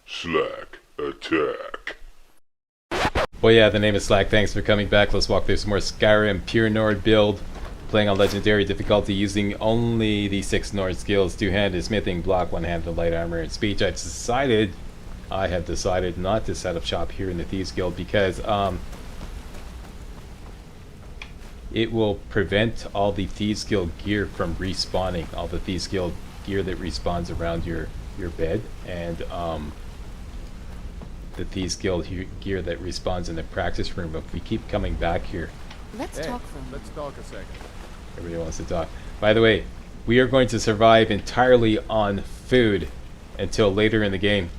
Slack Attack. Well, yeah, the name is Slack. Thanks for coming back. Let's walk through some more Skyrim Pure Nord build. Playing on Legendary difficulty using only the 6 Nord skills. 2-handed smithing, block, 1-handed light armor, and speech. I have decided not to set up shop here in the Thieves Guild because it will prevent all the Thieves Guild gear from respawning. All the Thieves Guild gear that respawns around your bed, and the Thieves Guild gear that respawns in the practice room. If we keep coming back here, Let's talk for a minute. Let's talk a second. everybody wants to talk. By the way, we are going to survive entirely on food until later in the game.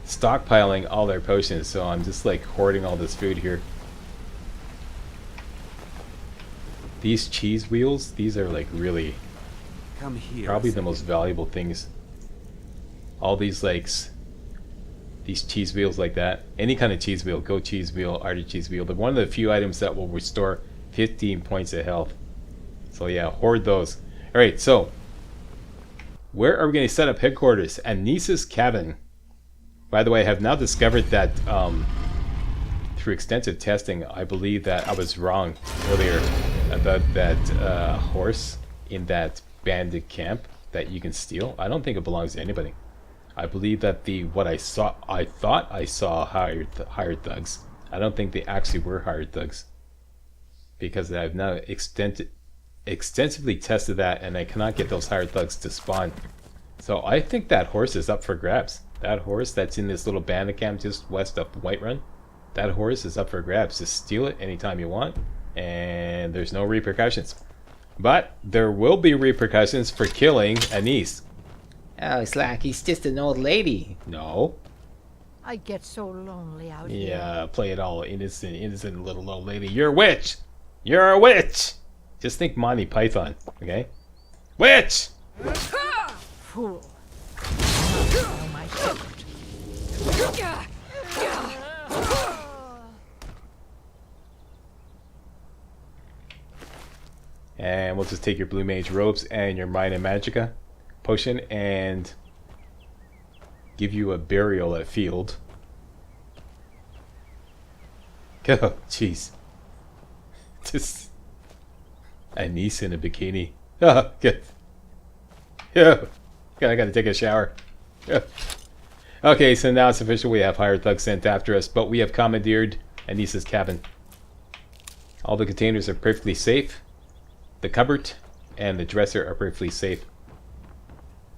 Stockpiling all their potions, so I'm just like hoarding all this food here. These cheese wheels, these are like really Come here. probably the most valuable things. All these these cheese wheels like that. Any kind of cheese wheel, goat cheese wheel, arty cheese wheel. They're one of the few items that will restore 15 points of health. So yeah, hoard those. Alright, so where are we going to set up headquarters? Anissa's cabin. By the way, I have now discovered that through extensive testing, I believe that I was wrong earlier about that horse in that bandit camp that you can steal. I don't think it belongs to anybody. I believe that I thought I saw hired thugs. I don't think they actually were hired thugs, because I've now extensively tested that, and I cannot get those hired thugs to spawn. So I think that horse is up for grabs. That horse that's in this little bandit camp just west of Whiterun, that horse is up for grabs. Just steal it anytime you want, and there's no repercussions. But there will be repercussions for killing Anise. Oh, Slack, he's just an old lady. No. I get so lonely out here. Yeah, play it all innocent little old lady. You're a witch! You're a witch! Just think Monty Python, okay? Witch! Fool. Oh, my shepherd. And we'll just take your blue mage robes and your mine and magicka potion and give you a burial at field. Oh, jeez. Just a niece in a bikini. Oh, good. Yeah, I gotta take a shower. Yeah. Okay, so now it's official. We have hired thugs sent after us, but we have commandeered Anissa's cabin. All the containers are perfectly safe. The cupboard and the dresser are perfectly safe.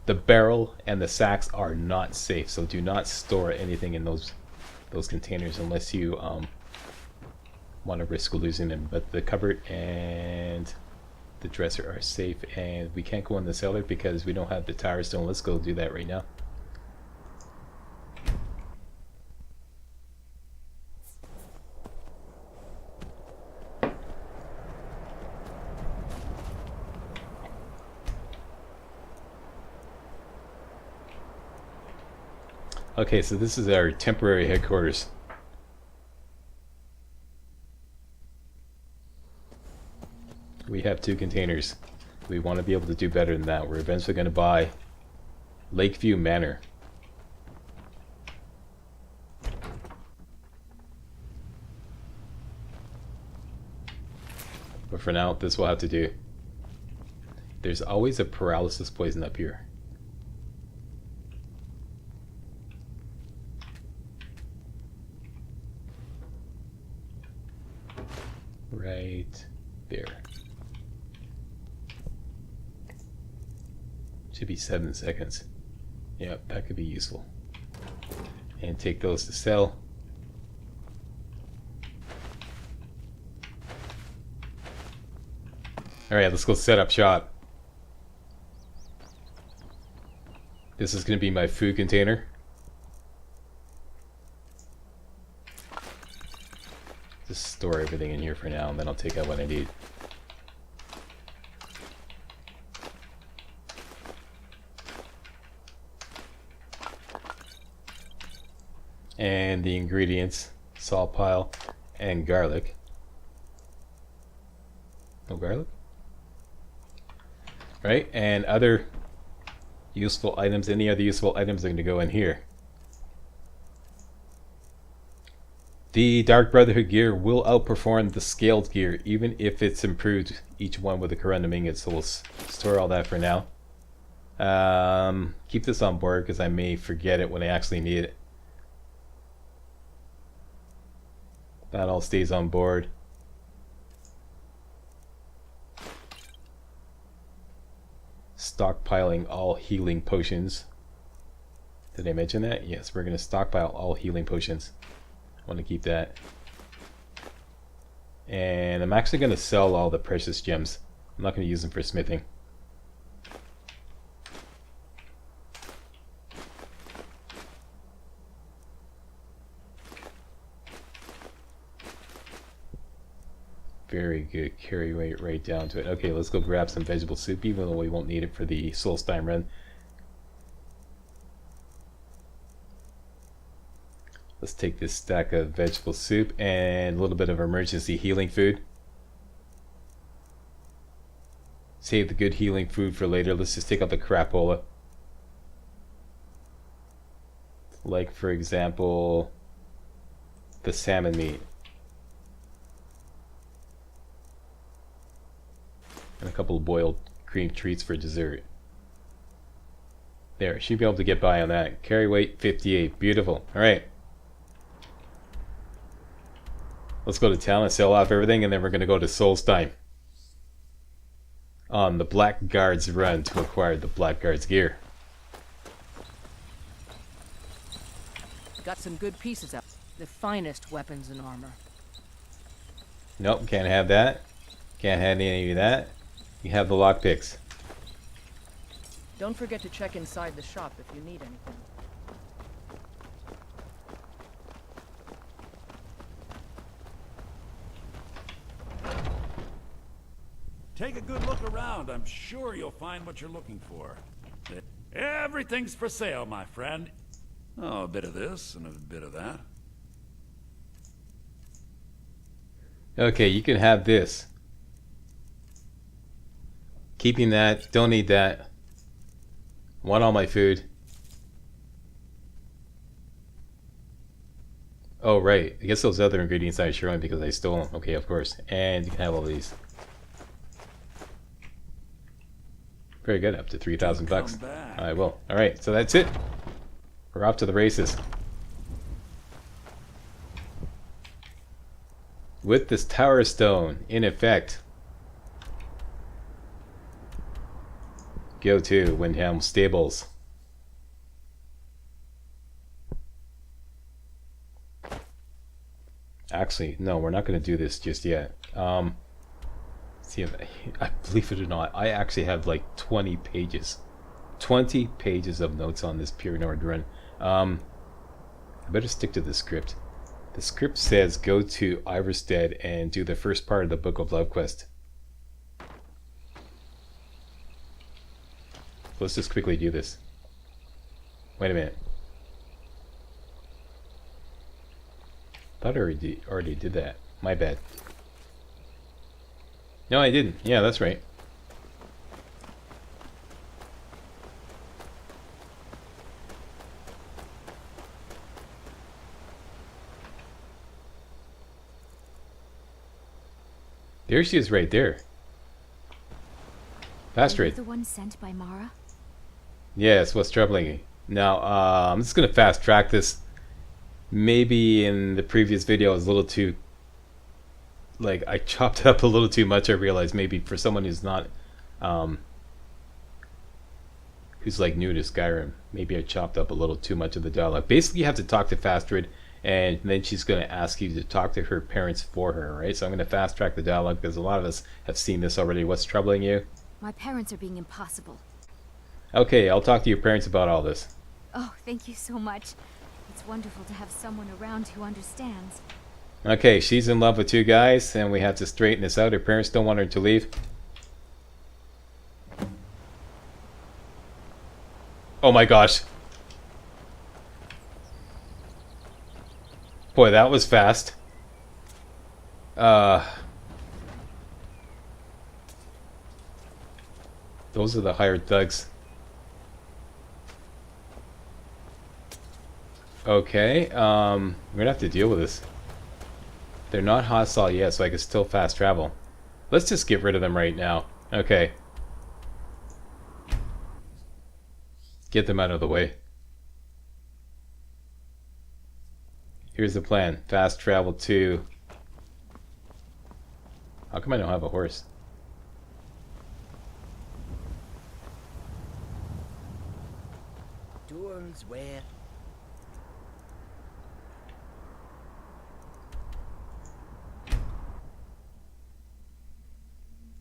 The barrel and the sacks are not safe, so do not store anything in those containers unless you want to risk losing them. But the cupboard and the dresser are safe, and we can't go in the cellar because we don't have the tower stone. Let's go do that right now. Okay, so this is our temporary headquarters. We have 2 containers. We want to be able to do better than that. We're eventually going to buy Lakeview Manor. But for now, this will have to do. There's always a paralysis poison up here. Right there. Should be 7 seconds. Yep, that could be useful. And take those to sell. Alright, let's go set up shop. This is going to be my food container. Just store everything in here for now, and then I'll take out what I need. And the ingredients: salt pile and garlic. No garlic? Right? And other Useful items. Any other useful items are going to go in here. The Dark Brotherhood gear will outperform the scaled gear, even if it's improved each one with the corundum ingot. So we'll store all that for now. Keep this on board because I may forget it when I actually need it. That all stays on board. Stockpiling all healing potions. Did I mention that? Yes, we're going to stockpile all healing potions. I want to keep that. And I'm actually going to sell all the precious gems. I'm not going to use them for smithing. Very good. Carry weight right down to it. Okay, let's go grab some vegetable soup, even though we won't need it for the Solstheim run. Let's take this stack of vegetable soup and a little bit of emergency healing food. Save the good healing food for later. Let's just take out the crapola. Like, for example, the salmon meat. And a couple of boiled cream treats for dessert. There, should be able to get by on that. Carry weight 58. Beautiful. Alright. Let's go to town and sell off everything, and then we're going to go to Solstheim on the Blackguard's run to acquire the Blackguard's gear. Got some good pieces up. The finest weapons and armor. Nope, can't have that. Can't have any of that. You have the lockpicks. Don't forget to check inside the shop if you need anything. Take a good look around. I'm sure you'll find what you're looking for. Everything's for sale, my friend. Oh, a bit of this and a bit of that. Okay, you can have this. Keeping that. Don't need that. Want all my food. Oh, right. I guess those other ingredients I sure want because I stole them. Okay, of course. And you can have all these. Very good. Up to 3,000 bucks. I will. Alright, so that's it. We're off to the races. With this Tower Stone in effect, go to Windhelm Stables. Actually, no, we're not going to do this just yet. See if I believe it or not, I actually have like 20 pages. 20 pages of notes on this Pure Nord run. I better stick to the script. The script says go to Ivarstead and do the first part of the Book of Love quest. Let's just quickly do this. Wait a minute. Thought I already did that. My bad. No, I didn't. Yeah, that's right. There she is right there. Fast rate. The one sent by Mara? Yes, what's troubling you? Now, I'm just going to fast track this. Maybe in the previous video I was a little too... Like, I chopped it up a little too much, I realized. Maybe for someone who's not... who's like new to Skyrim. Maybe I chopped up a little too much of the dialogue. Basically, you have to talk to Fastrid, and then she's going to ask you to talk to her parents for her, right? So I'm going to fast track the dialogue because a lot of us have seen this already. What's troubling you? My parents are being impossible. Okay, I'll talk to your parents about all this. Oh, thank you so much. It's wonderful to have someone around who understands. Okay, she's in love with two guys, and we have to straighten this out. Her parents don't want her to leave. Oh my gosh. Boy, that was fast. Those are the hired thugs. Okay, we're gonna have to deal with this. They're not hostile yet, so I can still fast travel. Let's just get rid of them right now. Okay. Get them out of the way. Here's the plan. Fast travel to... How come I don't have a horse? Doors where?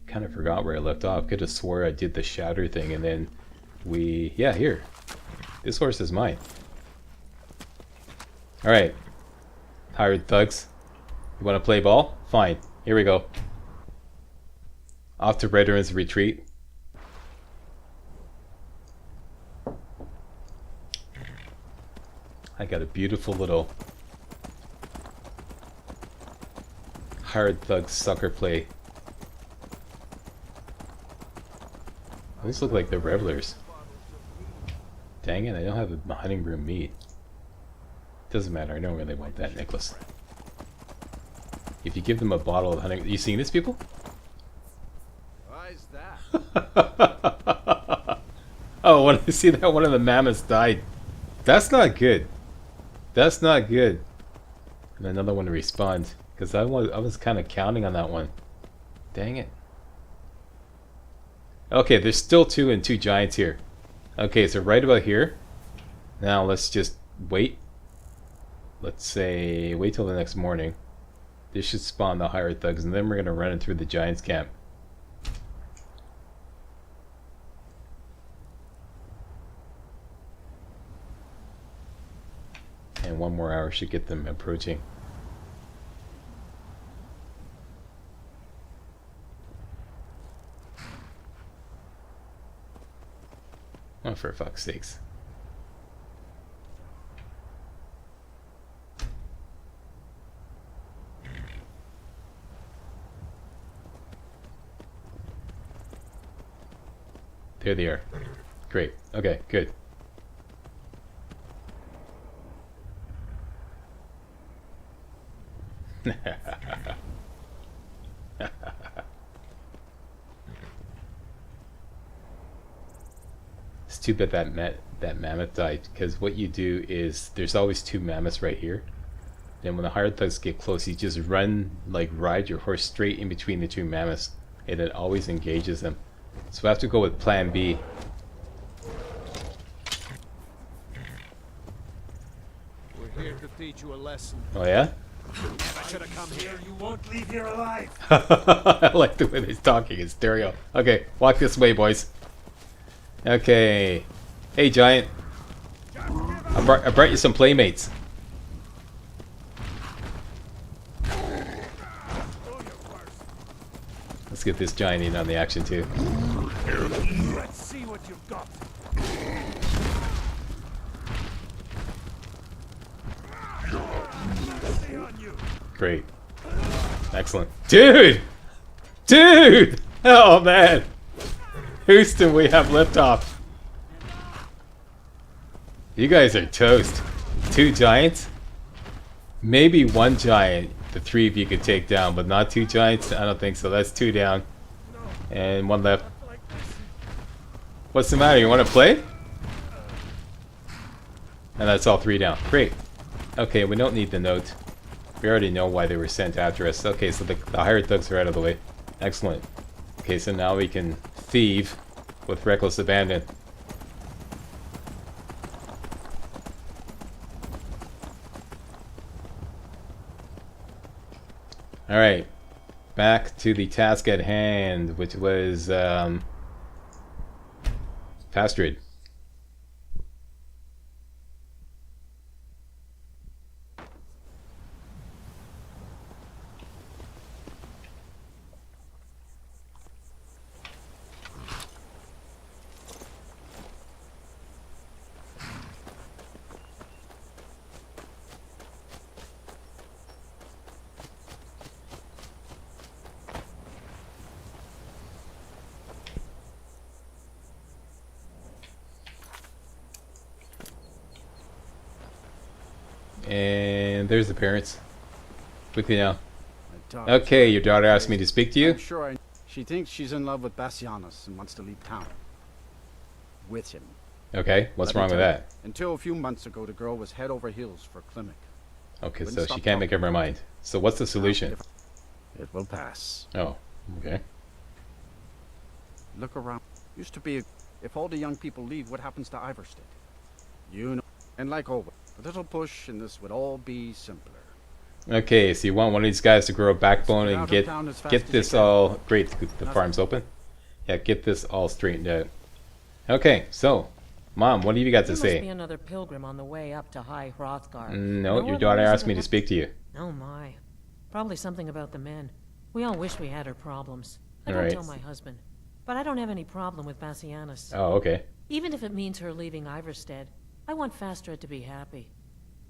Kind of forgot where I left off. Could have swore I did the shatter thing and then we... Yeah, here. This horse is mine. Alright. Hired thugs. You want to play ball? Fine. Here we go. Off to Veterans Retreat. I got a beautiful little hired thug sucker play. These look like the revelers. Dang it, I don't have a hunting room meat. Doesn't matter, I don't really want that necklace. If you give them a bottle of hunting... You seeing this, people? Why is that? Oh, when I see that one of the mammoths died. That's not good. That's not good. And another one to respawn. Because I was kind of counting on that one. Dang it. Okay, there's still 2 and 2 giants here. Okay, so right about here. Now let's just wait. Let's say wait till the next morning. This should spawn the hired thugs, and then we're gonna run it through the giants camp. And 1 more hour should get them approaching. Oh, for fuck's sakes. There they are. Great. Okay, good. It's too bad that mammoth died, because what you do is there's always 2 mammoths right here. Then when the hired thugs get close, you just ride your horse straight in between the 2 mammoths, and it always engages them. So I have to go with plan B. We're here to teach you a lesson. Oh yeah? I should have come here. You won't leave here alive. I like the way he's talking in stereo. Okay, walk this way, boys. Okay. Hey, giant. I brought you some playmates. Let's get this giant in on the action too. Let's see what you've got. Great. Excellent. Dude! Dude! Oh man! Houston, we have liftoff. You guys are toast. 2 giants? Maybe 1 giant the 3 of you could take down, but not 2 giants? I don't think so. That's 2 down. And 1 left. What's the matter? You want to play? And that's all 3 down. Great. Okay, we don't need the note. We already know why they were sent after us. Okay, so the hired thugs are out of the way. Excellent. Okay, so now we can thieve with reckless abandon. Alright. Back to the task at hand, which was Pastrid. And there's the parents. Quickly now. Okay, your daughter asked me to speak to you. I'm sure she thinks she's in love with Bassianus and wants to leave town. With him. Okay, what's wrong with that? Until a few months ago, the girl was head over heels for Klimek. Okay, so she can't make up her mind. So what's the solution? It will pass. Oh, okay. Look around. Used to be, if all the young people leave, what happens to Ivarstead? You know. And like always, a little push and this would all be simpler. Okay, so you want one of these guys to grow a backbone and get this all... Great, the farm's open. Yeah, get this all straightened out. Okay, so, Mom, what have you got to say? Must be another pilgrim on the way up to High Hrothgar. No, your daughter asked me to speak to you. Oh my. Probably something about the men. We all wish we had her problems. I All don't right. tell my husband. But I don't have any problem with Bassianus. Oh, okay. Even if it means her leaving Ivarstead, I want Fastred to be happy.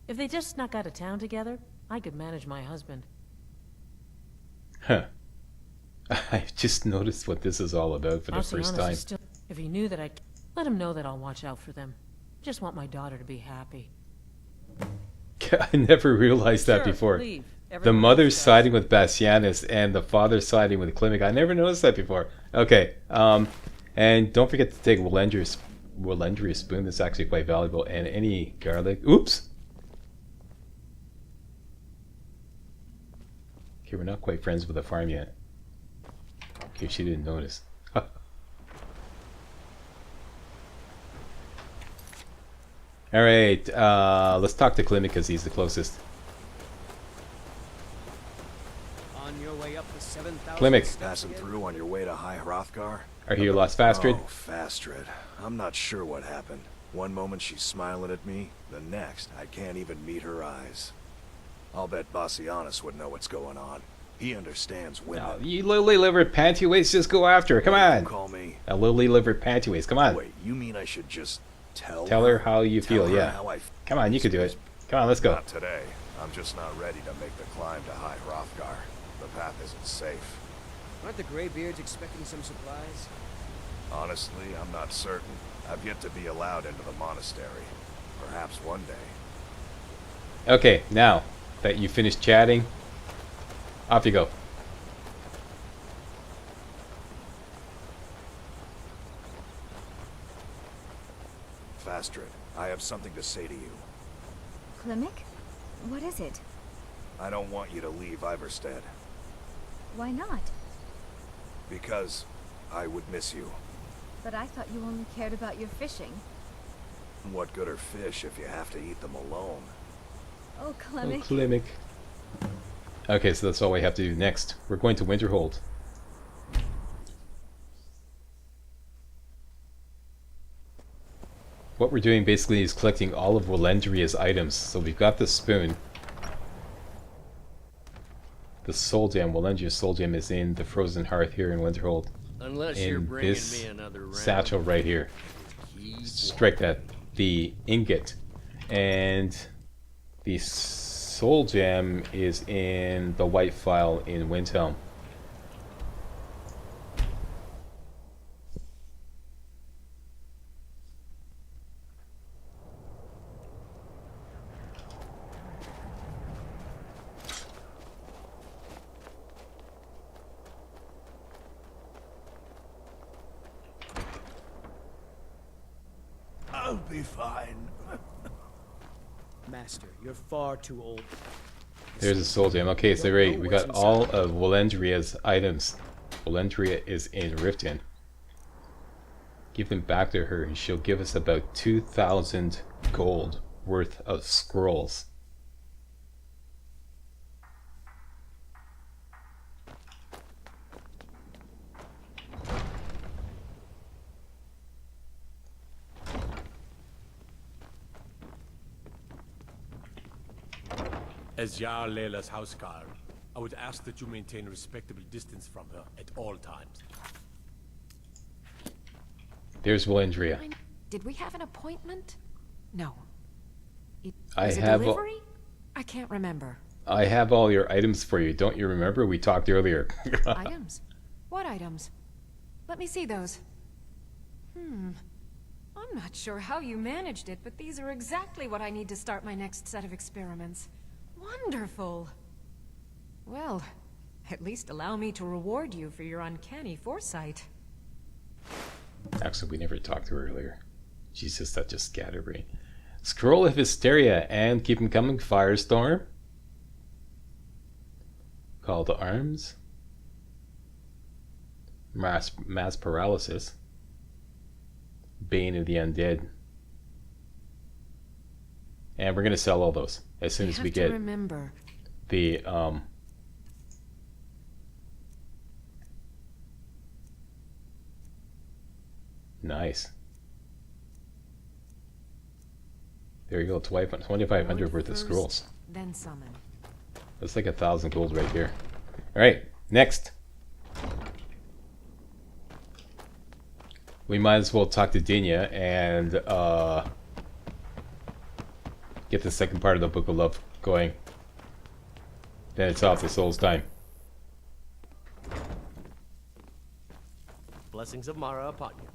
If they just snuck out of town together, I could manage my husband. Huh. I just noticed what this is all about for the first Bassianus time. is still... If he knew that let him know that I'll watch out for them. Just want my daughter to be happy. I never realized that before. Leave. The Everyone mother's else siding with Bassianus and the father's siding with Klimek. I never noticed that before. Okay, and don't forget to take Wilendria's spoon. That's actually quite valuable. And any garlic. Oops! Okay, we're not quite friends with the farm yet. Okay, she didn't notice. Alright, let's talk to Klimek because he's the closest. On your way up the 7,000 Klimek, Passing through on your way to High Hrothgar? are you lost Fastred? Oh, Fastred. I'm not sure what happened. One moment she's smiling at me, the next I can't even meet her eyes. I'll bet Bassianus would know what's going on. He understands women. Oh, you lily-livered panty waist, just go after her. Come on. You call me? A lily-livered panty waist. Come on. Wait, you mean I should just tell her how you feel, her yeah. how I Come on, you can do it. Come on, let's go. Not today. I'm just not ready to make the climb to High Hrothgar. The path isn't safe. Aren't the Greybeards expecting some supplies? Honestly, I'm not certain. I've yet to be allowed into the monastery. Perhaps one day. Okay, now that you finished chatting, off you go. Fastred, I have something to say to you. Klimek? What is it? I don't want you to leave Ivarstead. Why not? Because I would miss you. But I thought you only cared about your fishing. What good are fish if you have to eat them alone? Oh, Oh, Klimek. Klimek. Okay, so that's all we have to do next. We're going to Winterhold. What we're doing basically is collecting all of Wilendria's items. So we've got the spoon. The soul gem, Wilendria's soul gem is in the frozen hearth here in Winterhold. Unless you're In bringing this me another round. satchel right here. Strike that. The ingot. And the soul gem is in the white file in Windhelm. I'll be fine. Master, you're far too old. There's a soul gem. Okay, so right, we got all of Wilendria's items. Wilendria is in Riften. Give them back to her and she'll give us about 2,000 gold worth of scrolls. As Jarl Layla's houseguard, I would ask that you maintain a respectable distance from her at all times. There's Wilendria. Did we have an appointment? No. I Was it have delivery? I can't remember. I have all your items for you. Don't you remember? We talked earlier. Items? What items? Let me see those. I I'm not sure how you managed it, but these are exactly what I need to start my next set of experiments. Wonderful. Well, at least allow me to reward you for your uncanny foresight. Actually, we never talked to her earlier. She's just such a scatterbrain. Scroll of Hysteria and keep 'em coming. Firestorm. Call to Arms. Mass Paralysis. Bane of the Undead. And we're going to sell all those as soon as we get remember the nice. There you go, 2,500 worth of scrolls. Then summon. That's like 1,000 gold right here. Alright, next. We might as well talk to Dinya and get the second part of the Book of Love going. Then it's off to Solstheim. Blessings of Mara upon you.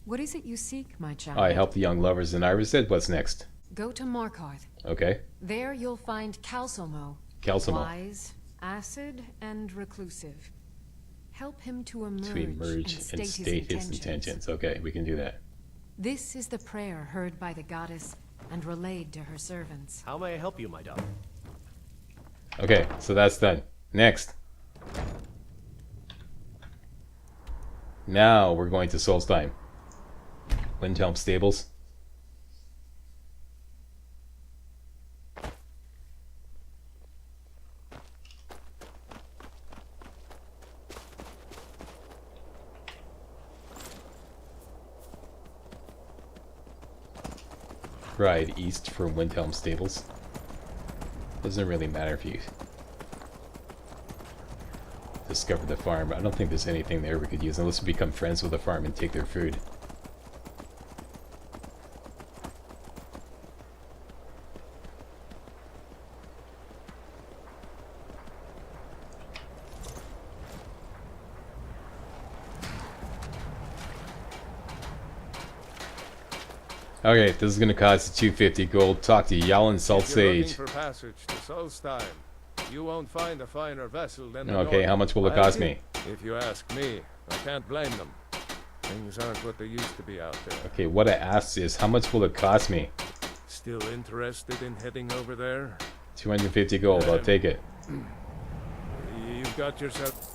What is it you seek, my child? I help the young lovers in Ivarstead. What's next? Go to Markarth. Okay. There you'll find Calsomo. Calsomo. Wise, acid, and reclusive. Help him to emerge, and state his intentions. Okay, we can do that. This is the prayer heard by the goddess and relayed to her servants. How may I help you, my daughter? Okay, so that's done. Next. Now we're going to Solstheim. Windhelm Stables. Ride east for Windhelm Stables. Doesn't really matter if you discover the farm. I don't think there's anything there we could use unless we become friends with the farm and take their food. Okay, this is going to cost 250 gold. Talk to Yalan Salt If you're looking Sage. for passage to Solstheim, you won't find a finer vessel than the Okay, how much will it cost me? If you ask me, I can't blame them. Things aren't what they used to be out there. Okay, what I asked is, how much will it cost me? Still interested in heading over there? 250 gold, I'll take it. You've got yourself...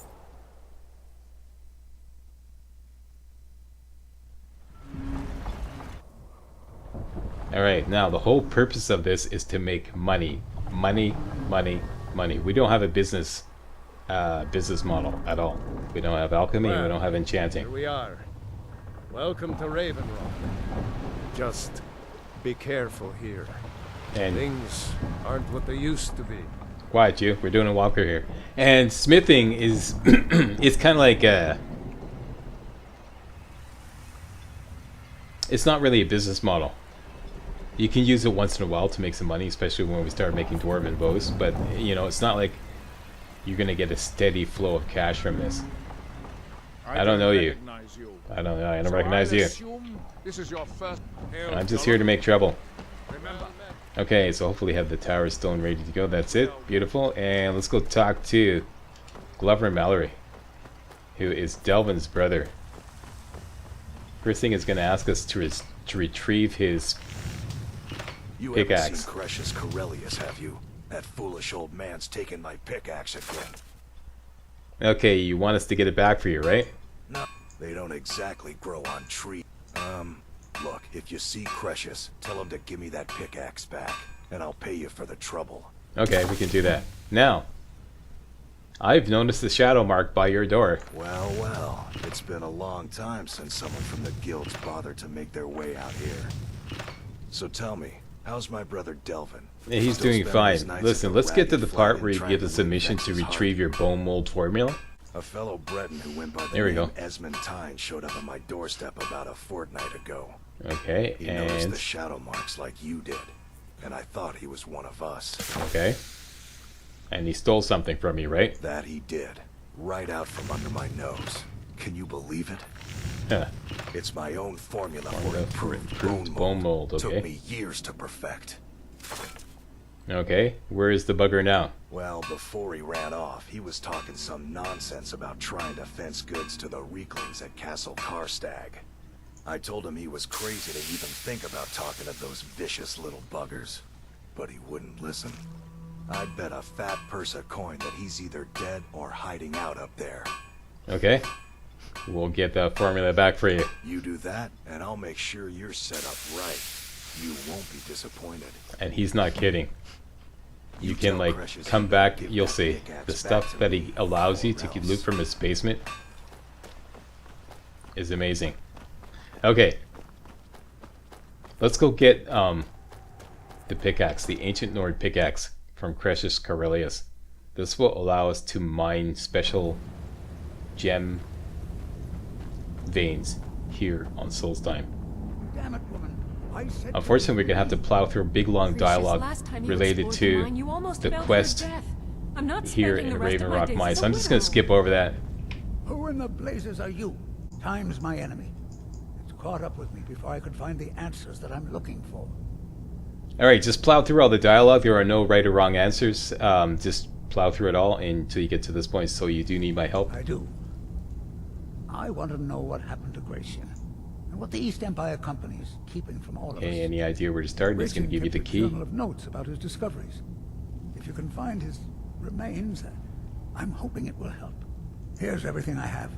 Alright, now the whole purpose of this is to make money. Money, money, money. We don't have a business model at all. We don't have alchemy, we don't have enchanting. Here we are. Welcome to Raven Rock. Just be careful here. And things aren't what they used to be. quiet you, we're doing a walker here. And smithing is it's kind of like it's not really a business model. You can use it once in a while to make some money, especially when we start making dwarven bows, but you know, it's not like you're gonna get a steady flow of cash from this. I don't know you. I don't recognize you. This is your first. I'm just here to make trouble. Okay, so hopefully have the tower still and ready to go. That's it. Beautiful. And let's go talk to Glover Mallory, who is Delvin's brother. First thing is going to ask us to retrieve his You pickaxe. haven't seen Crucius Corellius, have you? That foolish old man's taken my pickaxe again. Okay, you want us to get it back for you, right? No, they don't exactly grow on trees. Look, if you see Crucius, tell him to give me that pickaxe back, and I'll pay you for the trouble. Okay, we can do that. Now, I've noticed the shadow mark by your door. Well, well, it's been a long time since someone from the guilds bothered to make their way out here. So tell me, how's my brother Delvin? Yeah, he's Still doing spending his fine. nights Listen, at the let's get to the Wagon part Flat where you trying give to us a win mission back to his retrieve your bone mold formula. A fellow Breton who went by the There we name go. Esmond Tyne showed up at my doorstep about a fortnight ago. Okay, He noticed and the shadow marks like you did, and I thought he was one of us. okay, and he stole something from you, right? That he did, right out from under my nose. Can you believe it? Huh. It's my own formula for Formula improved for improved bone mold, okay. Took me years to perfect. Okay, where is the bugger now? Well, before he ran off, he was talking some nonsense about trying to fence goods to the Reeklings at Castle Karstag. I told him he was crazy to even think about talking to those vicious little buggers, but he wouldn't listen. I'd bet a fat purse of coin that he's either dead or hiding out up there. Okay, we'll get that formula back for you. You do that, and I'll make sure you're set up right. You won't be disappointed. And he's not kidding. You can like come back, you'll see. The stuff that he allows you to get loot from his basement is amazing. Okay. Let's go get the pickaxe, the Ancient Nord pickaxe from Crescus Caurelius. This will allow us to mine special gem veins here on Solstheim. Damn it, woman. Unfortunately, we're going to have to plow through a big long dialogue related to the quest here in Raven Rock Mine. So I'm just going to skip over that. Who in the blazes are you? Time's my enemy. It's caught up with me before I could find the answers that I'm looking for. Alright, just plow through all the dialogue. There are no right or wrong answers. Just plow through it all until you get to this point, so you do need my help. I do. I want to know what happened to Gracian, and what the East Empire Company is keeping from all of us. Okay, any idea where to start? He's going to give you the key. Journal of notes about his discoveries. If you can find his remains, I'm hoping it will help. Here's everything I have.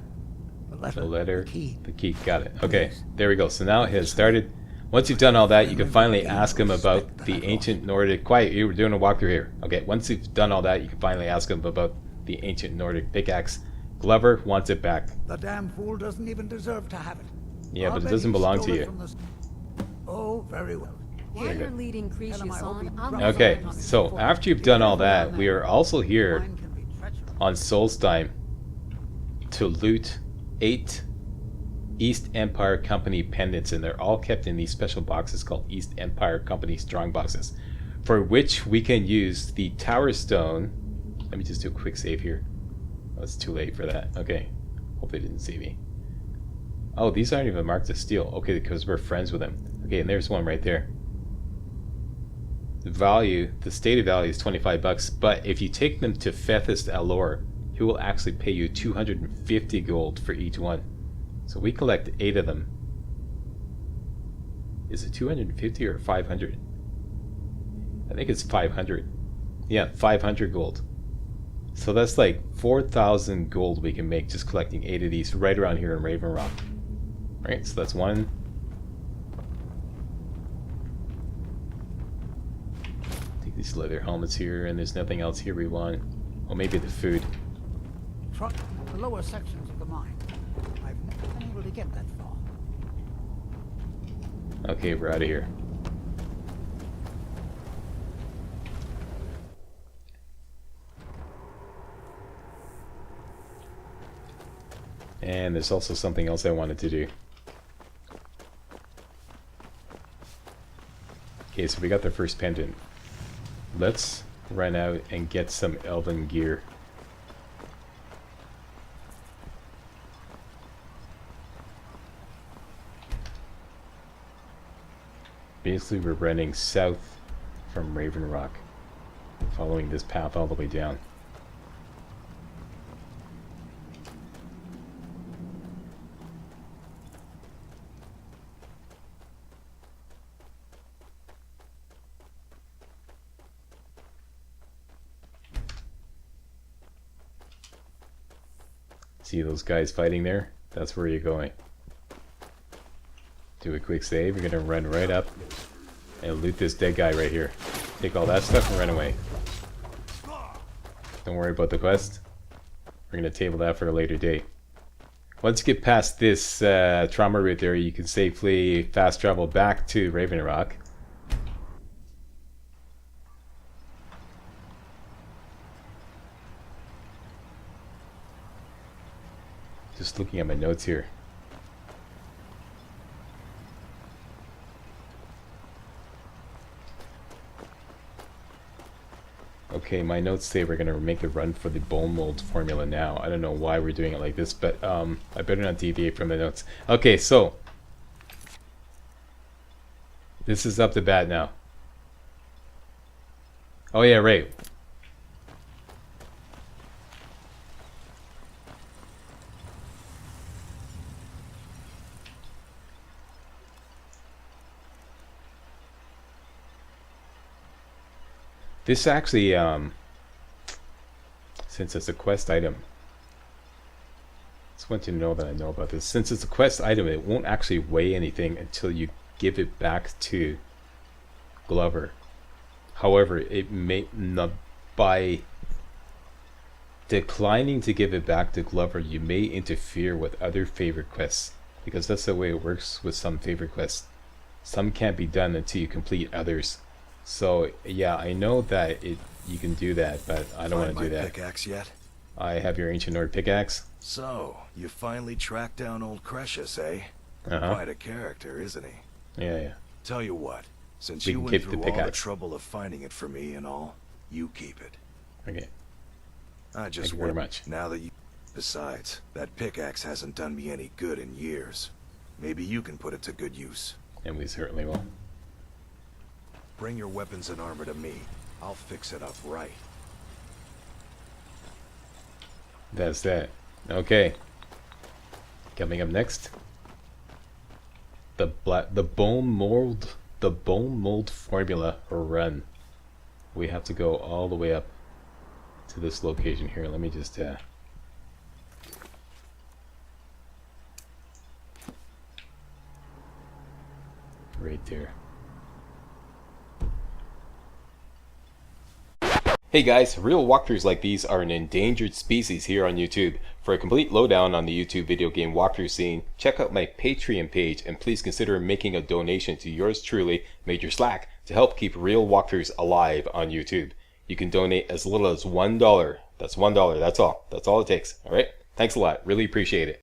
The letter, the key. Got it. Okay, there we go. So now it has started. Once you've done all that, you can finally ask him about the ancient Nordic... Quiet, you were doing a walkthrough here. Okay, once you've done all that, you can finally ask him about the ancient Nordic pickaxe. Glover wants it back. The damn fool doesn't even deserve to have it. Yeah, but it doesn't belong to you. Oh, very well. While you're leading Cretius on, okay, so after you've done all that, we are also here on Solstheim to loot 8 East Empire Company pendants, and they're all kept in these special boxes called East Empire Company strong boxes, for which we can use the Tower Stone. Let me just do a quick save here. Oh, it's too late for that. Okay, hope they didn't see me. Oh, these aren't even marked as steel. Okay, because we're friends with them. Okay, and there's one right there. The value, the stated value is 25 bucks, but if you take them to Fethist Alor, he will actually pay you 250 gold for each one. So we collect 8 of them. Is it 250 or 500? I think it's 500. Yeah, 500 gold. So that's like 4,000 gold we can make just collecting 8 of these right around here in Raven Rock. Right, so that's one. Take these leather helmets here, and there's nothing else here we want. Oh, maybe the food. Trot the lower sections of the mine. I've never been able to get that far. Okay, we're out of here. And there's also something else I wanted to do. Okay, so we got the first pendant. Let's run out and get some elven gear. Basically, we're running south from Raven Rock, following this path all the way down. See those guys fighting there? That's where you're going. Do a quick save. You're gonna run right up and loot this dead guy right here. Take all that stuff and run away. Don't worry about the quest. We're gonna table that for a later date. Once you get past this trauma route there, you can safely fast travel back to Raven Rock. Just looking at my notes here. Okay, my notes say we're gonna make a run for the bone mold formula now. I don't know why we're doing it like this, but I better not deviate from the notes. Okay, so this is up to bat now. Oh yeah, right. This actually, since it's a quest item, just want you to know that I know about this. Since it's a quest item, it won't actually weigh anything until you give it back to Glover. However, it may not, by declining to give it back to Glover, you may interfere with other favorite quests, because that's the way it works with some favorite quests. Some can't be done until you complete others. So yeah, I know that you can do that, but I don't want to do that. Pickaxe yet? I have your ancient Nord pickaxe. So you finally tracked down old Cretius, eh? Uh-huh. Quite a character, isn't he? Yeah, yeah. Tell you what, since We you can went keep the through all the pickaxe. trouble of finding it for me and all, you keep it. Okay. I just Thank you very wonder, much. now that you... Besides, that pickaxe hasn't done me any good in years. Maybe you can put it to good use. And we certainly will. Bring your weapons and armor to me. I'll fix it up right. That's that. Okay. Coming up next, the bone mold formula run. We have to go all the way up to this location here. Let me just right there. Hey guys, real walkthroughs like these are an endangered species here on YouTube. For a complete lowdown on the YouTube video game walkthrough scene, check out my Patreon page and please consider making a donation to yours truly, Major Slack, to help keep real walkthroughs alive on YouTube. You can donate as little as $1. That's $1, that's all. That's all it takes, alright? Thanks a lot, really appreciate it.